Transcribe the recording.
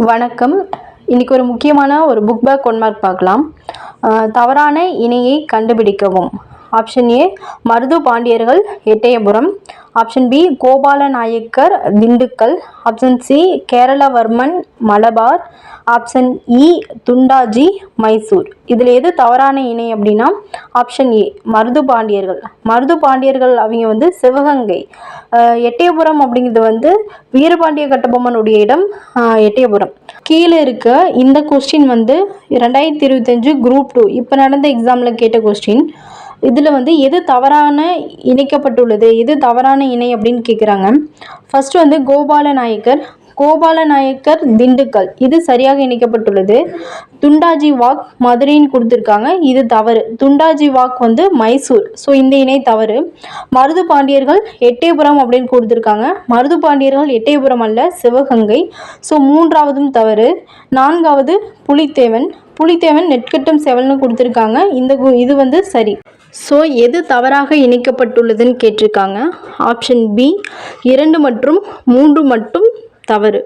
வணக்கம். இன்றைக்கி ஒரு முக்கியமான புக் பேக் 1 மார்க் பார்க்கலாம். தவறான இணையை கண்டுபிடிக்கவும். ஆப்ஷன் ஏ மருது பாண்டியர்கள் Ettayapuram, option B Gopala Nayakkar Dindigul, option C Keralavarman Malabar, option E Dhundaji Mysore. இதில் எது தவறான இணை அப்படின்னா ஆப்ஷன் ஏ மருது பாண்டியர்கள். மருது பாண்டியர்கள் அவங்க சிவகங்கை. எட்டயபுரம் அப்படிங்கிறது வீரபாண்டிய கட்டபொம்மனுடைய இடம் எட்டயபுரம். கீழே இருக்க இந்த கொஸ்டின் 2025 குரூப் 2 இப்போ நடந்த எக்ஸாமில் கேட்ட கொஸ்டின். இதில் எது தவறான இணைக்கப்பட்டுள்ளது, எது தவறான இணை அப்படின்னு கேட்குறாங்க. ஃபர்ஸ்ட் கோபால நாயக்கர் திண்டுக்கல், இது சரியாக இணைக்கப்பட்டுள்ளது. துண்டாஜி வாக் மதுரைன்னு கொடுத்துருக்காங்க, இது தவறு. துண்டாஜி வாக் மைசூர், ஸோ இந்த இணை தவறு. மருது பாண்டியர்கள் எட்டயபுரம் அப்படின்னு கொடுத்துருக்காங்க, மருது பாண்டியர்கள் எட்டயபுரம் அல்ல, சிவகங்கை, ஸோ மூன்றாவதும் தவறு. நான்காவது புலித்தேவன் நெற்கட்டும் செவல்னு கொடுத்துருக்காங்க, இது சரி. ஸோ எது தவறாக இணைக்கப்பட்டுள்ளதுன்னு கேட்டிருக்காங்க. ஆப்ஷன் பி 2 மற்றும் 3 மட்டும் தவறு.